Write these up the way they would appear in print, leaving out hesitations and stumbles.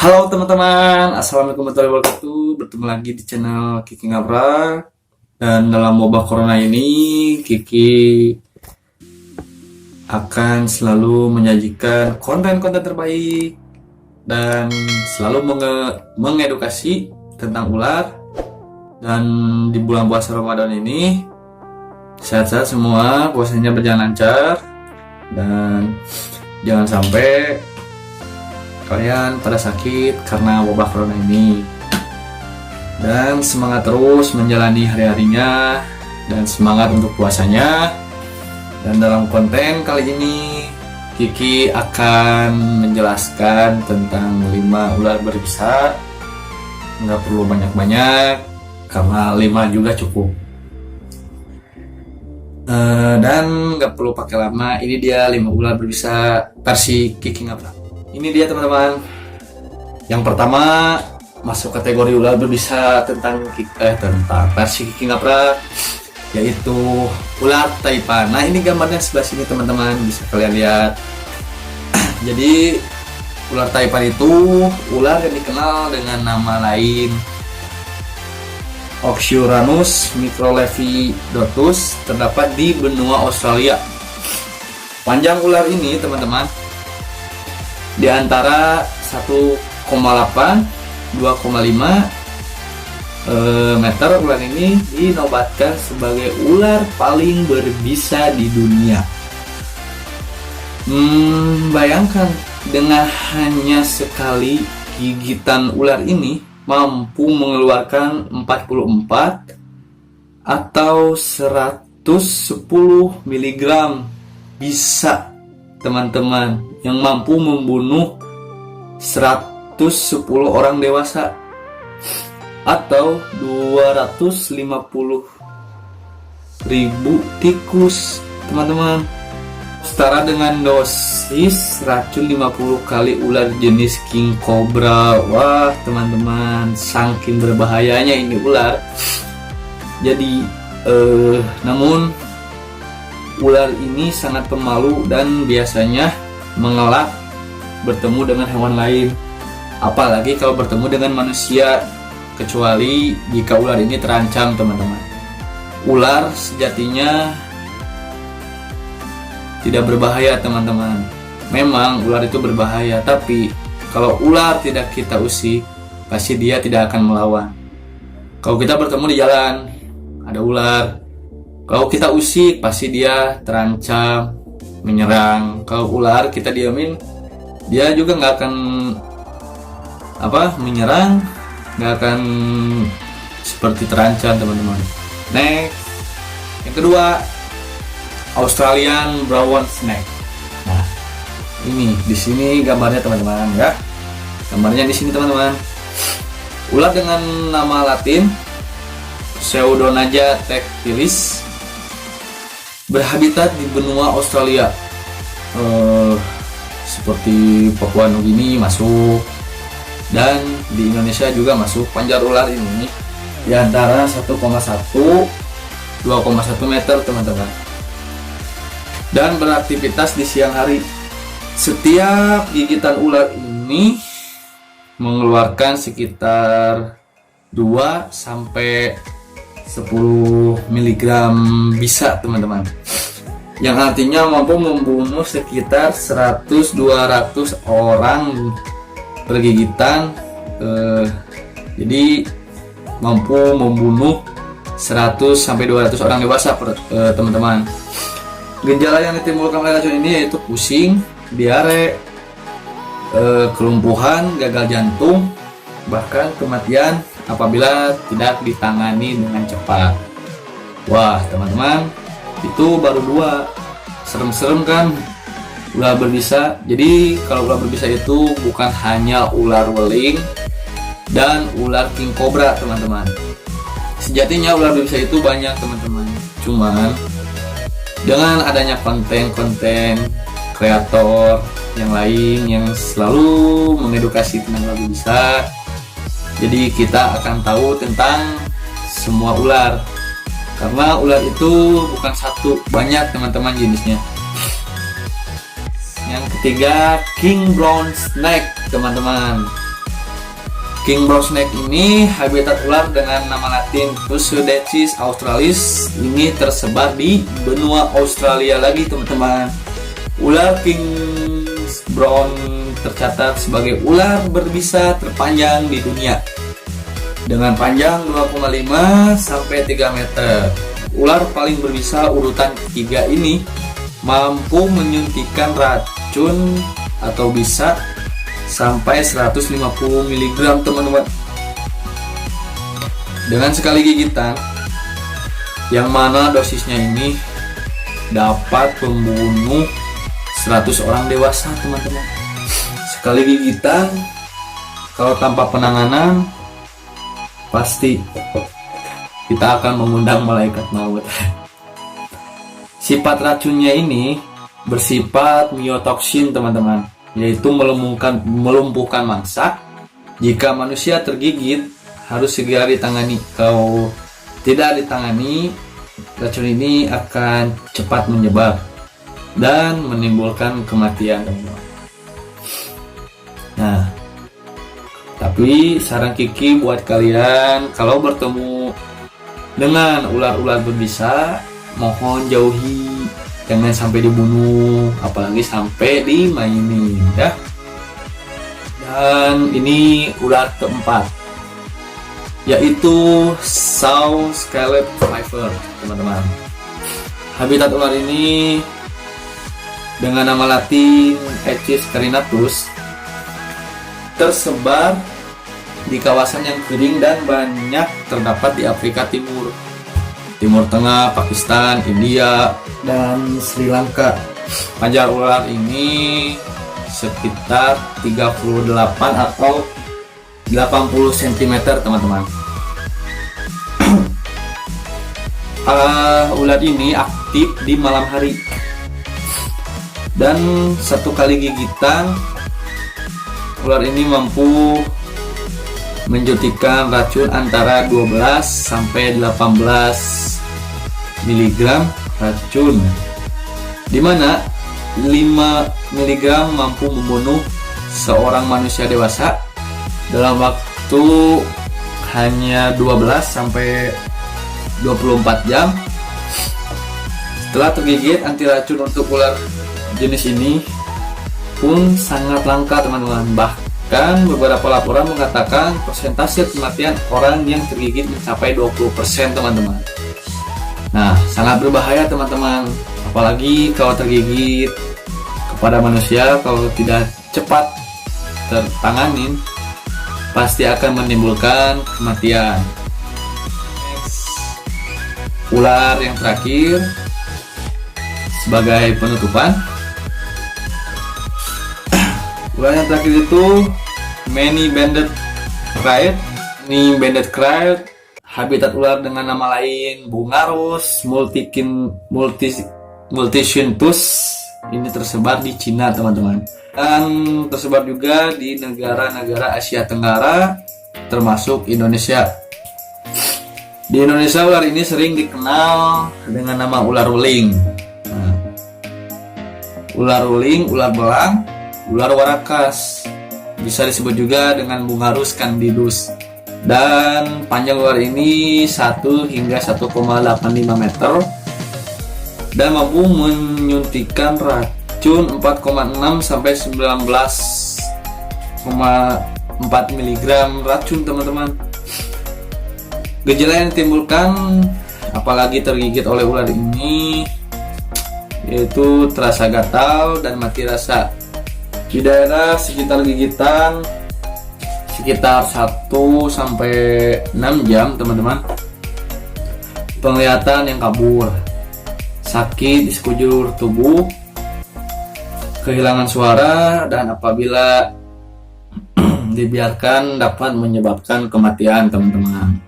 Halo teman-teman, assalamualaikum warahmatullahi wabarakatuh. Bertemu lagi di channel Kiki Ngabra. Dan dalam wabah corona ini, Kiki akan selalu menyajikan konten-konten terbaik dan selalu mengedukasi tentang ular. Dan di bulan puasa Ramadan ini, sehat-sehat semua, puasanya berjalan lancar, dan jangan sampai kalian pada sakit karena wabah corona ini. Dan semangat terus menjalani hari-harinya dan semangat untuk puasanya. Dan dalam konten kali ini Kiki akan menjelaskan tentang 5 ular berbisa. Nggak perlu banyak-banyak karena 5 juga cukup. Dan nggak perlu pakai lama. Ini dia 5 ular berbisa versi Kiki Ngabra. Ini dia teman-teman. Yang pertama masuk kategori ular berbisa tentang versi Kiki Ngabra, yaitu ular Taipan. Nah, ini gambarnya sebelah sini teman-teman, bisa kalian lihat. Jadi ular Taipan itu ular yang dikenal dengan nama lain Oxyuranus microlevidotus, terdapat di benua Australia. Panjang ular ini teman-teman di antara 1,8 2,5 meter. Ular ini dinobatkan sebagai ular paling berbisa di dunia. Bayangkan, dengan hanya sekali gigitan ular ini mampu mengeluarkan 44 atau 110 mg bisa teman-teman, yang mampu membunuh 110 orang dewasa atau 250.000 tikus teman-teman. Setara dengan dosis racun 50 kali ular jenis king cobra. Wah teman-teman, saking berbahayanya ini ular. Jadi namun ular ini sangat pemalu dan biasanya mengelak bertemu dengan hewan lain, apalagi kalau bertemu dengan manusia, kecuali jika ular ini terancam teman-teman. Ular sejatinya tidak berbahaya teman-teman. Memang ular itu berbahaya, tapi kalau ular tidak kita usik, pasti dia tidak akan melawan. Kalau kita bertemu di jalan ada ular, kalau kita usik pasti dia terancam menyerang. Kalau ular kita diamin, dia juga nggak akan menyerang, nggak akan seperti terancam teman-teman. Next, yang kedua, Australian brown snake. Nah, ini di sini gambarnya teman-teman ya. Gambarnya di sini teman-teman. Ular dengan nama Latin Pseudonaja tactilis berhabitat di benua Australia, seperti Papua Nugini masuk, dan di Indonesia juga masuk. Panjang ular ini di antara 1,1 2,1 meter teman-teman, dan beraktivitas di siang hari. Setiap gigitan ular ini mengeluarkan sekitar 2 sampai 10 mg bisa teman-teman, yang artinya mampu membunuh sekitar 100-200 orang per gigitan. Jadi mampu membunuh 100-200 orang dewasa teman-teman. Gejala yang ditimbulkan oleh racun ini yaitu pusing, diare, kelumpuhan, gagal jantung, bahkan kematian apabila tidak ditangani dengan cepat. Wah teman-teman, itu baru 2. Serem-serem kan ular berbisa. Jadi kalau ular berbisa itu bukan hanya ular weling dan ular king cobra teman-teman. Sejatinya ular berbisa itu banyak teman-teman. Cuman dengan adanya konten-konten kreator yang lain yang selalu mengedukasi tentang ular berbisa, jadi kita akan tahu tentang semua ular. Karena ular itu bukan satu, banyak teman-teman jenisnya. Yang ketiga, king brown snake teman-teman. King Brown Snake ini habitat ular dengan nama latin Tussudecis australis. Ini tersebar di benua Australia lagi teman-teman. Ular King Brown tercatat sebagai ular berbisa terpanjang di dunia dengan panjang 2,5 sampai 3 meter. Ular paling berbisa urutan ketiga ini mampu menyuntikkan racun atau bisa sampai 150 mg teman-teman. Dengan sekali gigitan, yang mana dosisnya ini dapat membunuh 100 orang dewasa teman-teman. Sekali gigitan, kalau tanpa penanganan, pasti kita akan mengundang malaikat maut. Sifat racunnya ini bersifat myotoksin teman-teman, yaitu melumpuhkan mangsa. Jika manusia tergigit, harus segera ditangani. Kalau tidak ditangani, racun ini akan cepat menyebar dan menimbulkan kematian teman-teman. Nah, tapi saran Kiki buat kalian, kalau bertemu dengan ular-ular berbisa, mohon jauhi, jangan sampai dibunuh, apalagi sampai dimainin ya. Dan ini ular keempat, yaitu Saw Scallop Viper teman-teman. Habitat ular ini dengan nama latin Aedes carinatus, tersebar di kawasan yang kering dan banyak terdapat di Afrika Timur, Timur Tengah, Pakistan, India, dan Sri Lanka. Panjang ular ini sekitar 38 atau 80 cm teman-teman. Ular ini aktif di malam hari dan satu kali gigitan ular ini mampu menjuntikkan racun antara 12 sampai 18 mg racun, di mana 5 mg mampu membunuh seorang manusia dewasa dalam waktu hanya 12 sampai 24 jam. Setelah tergigit, anti racun untuk ular jenis ini pun sangat langka teman-teman. Bahkan beberapa laporan mengatakan persentase kematian orang yang tergigit mencapai 20% teman-teman. Nah, sangat berbahaya teman-teman, apalagi kalau tergigit kepada manusia. Kalau tidak cepat tertanganin, pasti akan menimbulkan kematian. Ular yang terakhir sebagai penutupan, ular yang terakhir itu Many-banded Krait. Ini banded krait, habitat ular dengan nama lain Bungarus multisynthus. Ini tersebar di Cina teman-teman, dan tersebar juga di negara-negara Asia Tenggara termasuk Indonesia. Di Indonesia ular ini sering dikenal dengan nama ular ruling. Nah, ular ruling, ular belang, ular warakas, bisa disebut juga dengan Bungarus candidus. Dan panjang ular ini 1 hingga 1,85 meter dan mampu menyuntikkan racun 4,6 sampai 19,4 mg racun teman-teman. Gejala yang ditimbulkan apalagi tergigit oleh ular ini yaitu terasa gatal dan mati rasa di daerah sekitar gigitan, sekitar 1 sampai 6 jam teman-teman. Penglihatan yang kabur, sakit di sekujur tubuh, kehilangan suara, dan apabila dibiarkan dapat menyebabkan kematian teman-teman.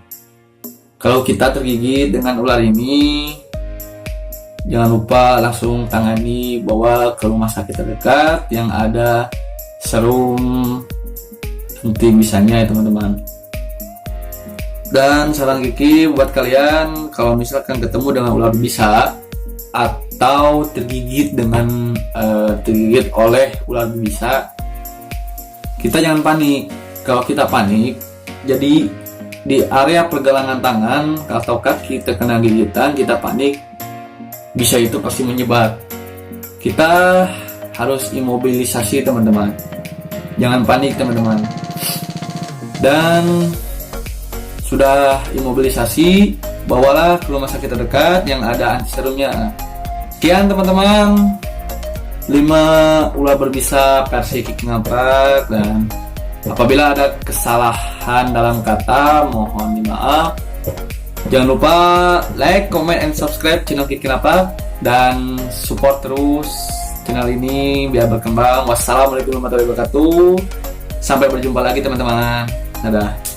Kalau kita tergigit dengan ular ini, jangan lupa langsung tangani, bawa ke rumah sakit terdekat yang ada serum suntik bisanya ya teman-teman. Dan saran Kiki buat kalian, kalau misalkan ketemu dengan ular berbisa atau tergigit oleh ular berbisa, kita jangan panik. Kalau kita panik, Jadi di area pergelangan tangan atau kaki terkena gigitan, kita panik, bisa itu pasti menyebar. Kita harus imobilisasi teman-teman. Jangan panik teman-teman. Dan sudah imobilisasi, bawalah ke rumah sakit terdekat yang ada antiserumnya. Sekian teman-teman, 5 ulah berbisa versi Kiki Ngaprak, dan apabila ada kesalahan dalam kata mohon dimaaf. Jangan lupa like, comment, and subscribe channel Kiki Ngaprak, dan support terus channel ini biar berkembang. Wassalamualaikum warahmatullahi wabarakatuh. Sampai berjumpa lagi teman-teman. Dadah.